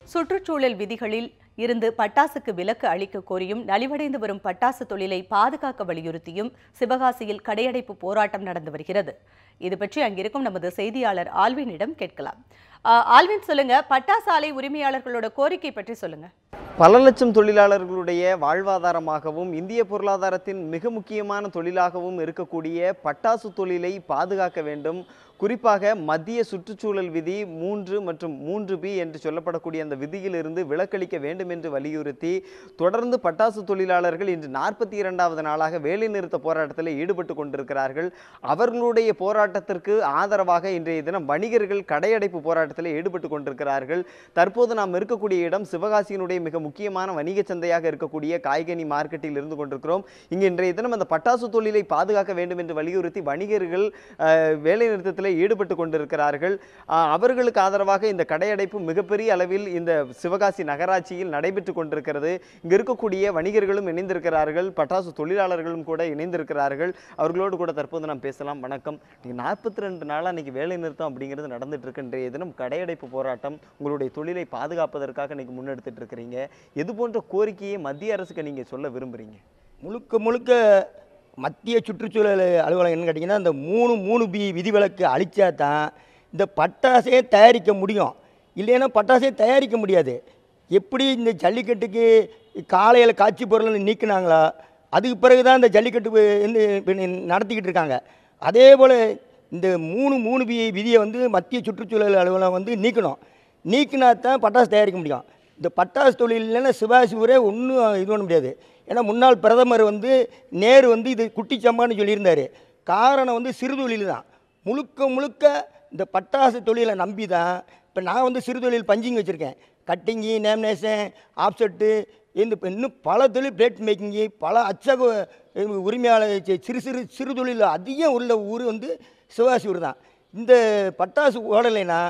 சுற்றுச்சூழல் விதிகளில் இருந்து பட்டாசுக்கு விலக்கு அளிக்க கோரியும் நலிவடைந்து வரும் பட்டாசு தொழிலை பாதுகாக்க வலியுறுத்தியும் சிவகாசியில் கடையடைப்பு போராட்டம் நடந்து வருகிறது. இது பற்றி அங்கிருக்கும் நமது செய்தியாளர் ஆல்வினிடம் கேட்கலாம். ஆல்வின், சொல்லுங்க, பட்டாசு ஆலை உரிமையாளர்களோட கோரிக்கை பற்றி சொல்லுங்க. பல லட்சம் தொழிலாளர்களுடைய வாழ்வாதாரமாகவும் இந்திய பொருளாதாரத்தின் மிக முக்கியமான தொழிலாகவும் இருக்கக்கூடிய பட்டாசு தொழிலை பாதுகாக்க வேண்டும். குறிப்பாக மத்திய சுற்றுச்சூழல் விதி 3 மற்றும் 3B என்று சொல்லப்படக்கூடிய அந்த விதியிலிருந்து விலக்களிக்க வேண்டும் என்று வலியுறுத்தி தொடர்ந்து பட்டாசு தொழிலாளர்கள் இன்று 42வது நாளாக வேலைநிறுத்த போராட்டத்தில் ஈடுபட்டு கொண்டிருக்கிறார்கள். அவர்களுடைய போராட்டத்திற்கு ஆதரவாக இன்றைய தினம் வணிகர்கள் கடையடைப்பு போராட்டத்தில் ஈடுபட்டு கொண்டிருக்கிறார்கள். தற்போது நாம் இருக்கக்கூடிய இடம் சிவகாசியினுடைய மிக முக்கியமான வணிக சந்தையாக இருக்கக்கூடிய காய்கனி மார்க்கெட்டில் இருந்து கொண்டிருக்கிறோம். இங்கு இன்றைய தினம் அந்த பட்டாசு தொழிலை பாதுகாக்க வேண்டும் என்று வலியுறுத்தி வணிகர்கள் வேலைநிறுத்தத்தில் ஈடுபட்டு கொண்டிருக்கிறார்கள். அவர்களுக்கு ஆதரவாக இந்த கடையடைப்பு மிகப்பெரிய அளவில் இந்த சிவகாசி நகராட்சியில் நடைபெற்று கொண்டிருக்கிறது. இங்கு இருக்கக்கூடிய வணிகர்களும் இணைந்திருக்கிறார்கள், பட்டாசு தொழிலாளர்களும் கூட இணைந்திருக்கிறார்கள். அவர்களோடு கூட தற்போது நாம் பேசலாம். வணக்கம். 42 நாளாக இன்னைக்கு வேலை நிறுத்தம் அப்படிங்கிறது நடந்துட்டு இருக்கு. இன்றைய தினம் கடையடைப்பு போராட்டம் உங்களுடைய தொழிலை பாதுகாப்பதற்காக இன்னைக்கு முன்னெடுத்துட்டு இருக்கிறீங்க. எது போன்ற கோரிக்கையை மத்திய அரசுக்கு நீங்க சொல்ல விரும்புறீங்க? முழுக்க மத்திய சுற்றுச்சூழல் அலுவலகம் என்ன கேட்டிங்கன்னா, இந்த 3B விதிவிலக்கு அளித்தா தான் இந்த பட்டாசையே தயாரிக்க முடியும். இல்லைன்னா பட்டாசையே தயாரிக்க முடியாது. எப்படி இந்த ஜல்லிக்கட்டுக்கு காலையில் காட்சி பொருள் நீக்கினாங்களோ அதுக்கு பிறகு தான் இந்த ஜல்லிக்கட்டு வந்து நடத்திக்கிட்டு இருக்காங்க. அதே போல் இந்த 3B விதியை வந்து மத்திய சுற்றுச்சூழல் அலுவலகம் வந்து நீக்கினா தான் பட்டாசு தயாரிக்க முடியும். இந்த பட்டாசு தொழில் இல்லைன்னா சிவகாசி ஊரே ஒன்றும் இது பண்ண முடியாது. ஏன்னா முன்னாள் பிரதமர் வந்து நேரு வந்து இது குட்டிச்சம்பான்னு சொல்லியிருந்தார். காரணம் வந்து சிறு தொழில் தான். முழுக்க இந்த பட்டாசு தொழிலை நம்பி தான் இப்போ நான் வந்து சிறு தொழில் பஞ்சிங் வச்சுருக்கேன். கட்டிங்கி, நேமினேஷன், ஆப்செட்டு, இன்னும் பல தொழில் பிளேட் மேக்கிங்கு, பல அச்சக உரிமையாளர் சிறு தொழில் அதிகம் உள்ள ஊர் வந்து சிவகாசி ஊர் தான். இந்த பட்டாசு ஓடலைன்னா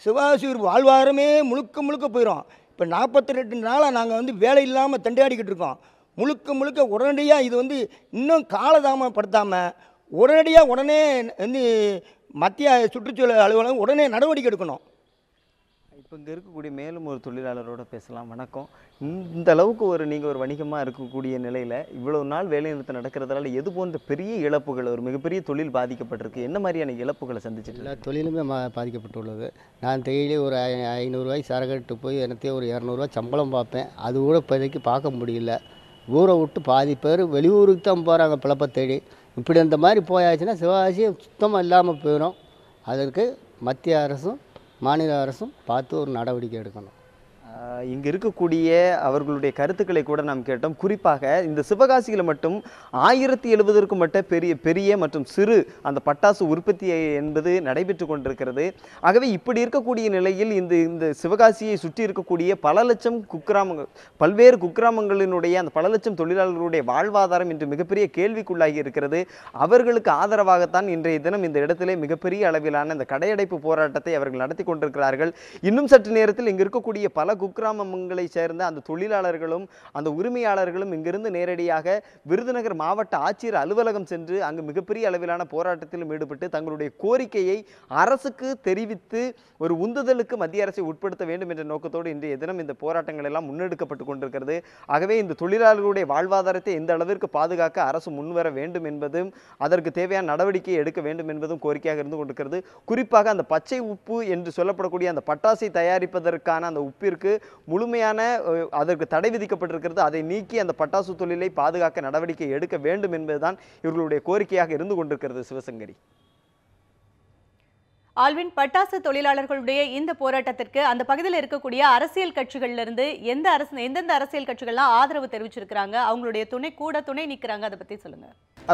சிவகாசி ஊர் வாழ்வாரமே முழுக்க போயிடும். இப்போ 42 நாளாக நாங்கள் வந்து வேலை இல்லாமல் தண்டாடிக்கிட்டு இருக்கோம். முழுக்க உடனடியாக இது வந்து இன்னும் காலதாமப்படுத்தாமல் உடனே வந்து மத்திய சுற்றுச்சூழல் அலுவலகம் உடனே நடவடிக்கை எடுக்கணும். இப்போ இங்கே இருக்கக்கூடிய மேலும் ஒரு தொழிலாளரோட பேசலாம். வணக்கம். இந்த அளவுக்கு நீங்கள் ஒரு வணிகமாக இருக்கக்கூடிய நிலையில் இவ்வளவு நாள் வேலைநிறுத்தம் நடக்கிறதுனால எது போன்ற பெரிய இழப்புகள், ஒரு மிகப்பெரிய தொழில் பாதிக்கப்பட்டிருக்கு? என்ன மாதிரியான இழப்புகளை சந்திச்சுட்டு? எல்லா தொழிலுமே பாதிக்கப்பட்டுள்ளது. நான் டெய்லி ஒரு 500 ரூபாய்க்கு சரகட்டு போய் எனக்கே ஒரு 200 ரூபா சம்பளம் பார்ப்பேன். அது கூட இப்போதைக்கு பார்க்க முடியல. ஊரை விட்டு பாதி பேர் வெளியூருக்கு தான் போகிறாங்க பிழப்ப தேடி. இப்படி அந்த மாதிரி போயாச்சுன்னா சிவகாசி சுத்தமாக இல்லாமல் போயிடும். அதற்கு மத்திய அரசும் மாநில அரசும் பார்த்து ஒரு நடவடிக்கை எடுக்கணும். இங்கே இருக்கக்கூடிய அவர்களுடைய கருத்துக்களை கூட நாம் கேட்டோம். குறிப்பாக இந்த சிவகாசியில் மட்டும் 1070க்கும் மட்ட பெரிய மற்றும் சிறு அந்த பட்டாசு உற்பத்தி என்பது நடைபெற்று கொண்டிருக்கிறது. ஆகவே இப்படி இருக்கக்கூடிய நிலையில் இந்த சிவகாசியை சுற்றி இருக்கக்கூடிய பல லட்சம் குக்கிராமங்கள், பல்வேறு குக்கிராமங்களினுடைய அந்த பல லட்சம் தொழிலாளர்களுடைய வாழ்வாதாரம் இன்று மிகப்பெரிய கேள்விக்குள்ளாகி இருக்கிறது. அவர்களுக்கு ஆதரவாகத்தான் இன்றைய தினம் இந்த இடத்திலே மிகப்பெரிய அளவிலான இந்த கடையடைப்பு போராட்டத்தை அவர்கள் நடத்தி கொண்டிருக்கிறார்கள். இன்னும் சற்று நேரத்தில் இங்கு இருக்கக்கூடிய பல குக்கிராமங்களை சேர்ந்த அந்த தொழிலாளர்களும் அந்த உரிமையாளர்களும் இங்கிருந்து நேரடியாக விருதுநகர் மாவட்ட ஆட்சியர் அலுவலகம் சென்று அங்கு மிகப்பெரிய அளவிலான போராட்டத்திலும் ஈடுபட்டு தங்களுடைய கோரிக்கையை அரசுக்கு தெரிவித்து ஒரு உந்துதலுக்கு மத்திய அரசை உட்படுத்த வேண்டும் என்ற நோக்கத்தோடு இன்றைய தினம் இந்த போராட்டங்கள் எல்லாம் முன்னெடுக்கப்பட்டு கொண்டிருக்கிறது. ஆகவே இந்த தொழிலாளர்களுடைய வாழ்வாதாரத்தை எந்த அளவிற்கு பாதுகாக்க அரசு முன்வர வேண்டும் என்பதும் அதற்கு தேவையான நடவடிக்கை எடுக்க வேண்டும் என்பதும் கோரிக்கையாக இருந்து கொண்டிருக்கிறது. குறிப்பாக அந்த பச்சை உப்பு என்று சொல்லப்படக்கூடிய அந்த பட்டாசை தயாரிப்பதற்கான அந்த உப்பிற்கு முழுமையான அதற்கு தடை விதிக்கப்பட்டிருக்கிறது. அதை நீக்கி அந்த பட்டாசு தொழிலை பாதுகாக்க நடவடிக்கை எடுக்க வேண்டும் என்பதுதான் இவர்களுடைய கோரிக்கையாக இருந்து கொண்டிருக்கிறது. சிவசங்கரி. ஆல்வின், பட்டாசு தொழிலாளர்களுடைய இந்த போராட்டத்திற்கு அந்த பகுதியில் இருக்கக்கூடிய அரசியல் கட்சிகள்ல இருந்து எந்தெந்த அரசியல் கட்சிகள்லாம் ஆதரவு தெரிவிச்சிருக்கிறாங்க, அவங்களுடைய துணை நிற்கிறாங்க, அதை பத்தி சொல்லுங்க.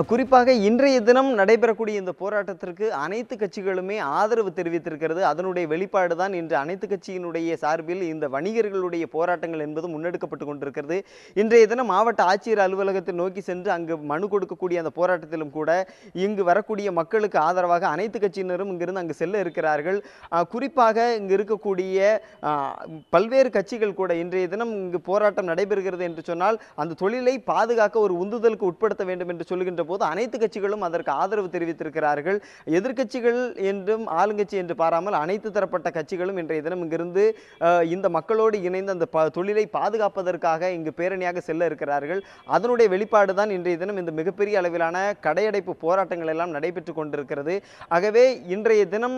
குறிப்பாக இன்றைய தினம் நடைபெறக்கூடிய இந்த போராட்டத்திற்கு அனைத்து கட்சிகளுமே ஆதரவு தெரிவித்திருக்கிறது. அதனுடைய வெளிப்பாடு தான் இன்று அனைத்து கட்சியினுடைய சார்பில் இந்த வணிகர்களுடைய போராட்டங்கள் என்பது முன்னெடுக்கப்பட்டு கொண்டிருக்கிறது. இன்றைய தினம் மாவட்ட ஆட்சியர் அலுவலகத்தை நோக்கி சென்று அங்கு மனு கொடுக்கக்கூடிய அந்த போராட்டத்திலும் கூட இங்கு வரக்கூடிய மக்களுக்கு ஆதரவாக அனைத்து கட்சியினரும் இங்கிருந்து அங்கு செல்ல இருக்கிறார்கள். குறிப்பாக இங்கு இருக்கக்கூடிய பல்வேறு கட்சிகள் கூட இன்றைய தினம் இங்கு போராட்டம் நடைபெறுகிறது என்று சொன்னால் அந்த தொழிலை பாதுகாக்க ஒரு உந்துதலுக்கு உட்படுத்த வேண்டும் என்று சொல்லுகின்ற போது அனைத்து கட்சிகளும் அதற்கு ஆதரவு தெரிவித்திருக்கிறார்கள். எதிர்க்கட்சிகள் என்றும் ஆளுங்கட்சி என்று பாராமல் அனைத்து தரப்பட்ட கட்சிகளும் இன்றைய தினம் இங்கிருந்து இந்த மக்களோடு இணைந்து அந்த தொழிலை பாதுகாப்பதற்காக இங்கு பேரணியாக செல்ல இருக்கிறார்கள். அதனுடைய வெளிப்பாடு தான் இன்றைய தினம் இந்த மிகப்பெரிய அளவிலான கடையடைப்பு போராட்டங்கள் எல்லாம் நடைபெற்று கொண்டிருக்கிறது. ஆகவே இன்றைய தினம்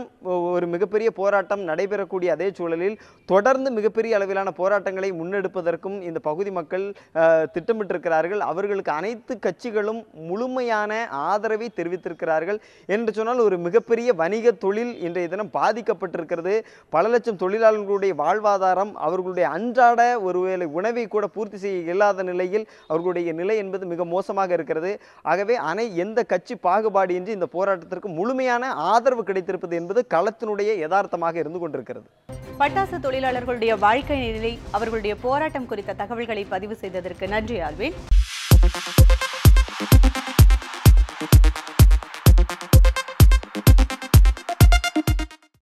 ஒரு மிகப்பெரிய போராட்டம் நடைபெறக்கூடிய அதே சூழலில் தொடர்ந்து மிகப்பெரிய அளவிலான போராட்டங்களை முன்னெடுப்பதற்கும் இந்த பகுதி மக்கள் திட்டமிட்டிருக்கிறார்கள். அவர்களுக்கு அனைத்து கட்சிகளும் முழுமையான ஆதரவை தெரிவித்திருக்கிறார்கள் என்று சொன்னால் ஒரு மிகப்பெரிய வணிக தொழில் இன்றைய தினம் பாதிக்கப்பட்டிருக்கிறது. பல லட்சம் தொழிலாளர்களுடைய வாழ்வாதாரம் அவர்களுடைய அன்றாட ஒருவேளை உணவை கூட பூர்த்தி செய்ய இயலாத நிலையில் அவர்களுடைய நிலை என்பது மிக மோசமாக இருக்கிறது. ஆகவே எந்த கட்சி பாகுபாடு இன்றி இந்த போராட்டத்திற்கு முழுமையான ஆதரவு கிடைத்திருப்பது என்பது களத்தினுடைய யதார்த்தமாக இருந்து கொண்டிருக்கிறது. பட்டாசு தொழிலாளர்களுடைய வாழ்க்கை நிலை, அவர்களுடைய போராட்டம் குறித்த தகவல்களை பதிவு செய்ததற்கு நன்றி ஆல்வின்.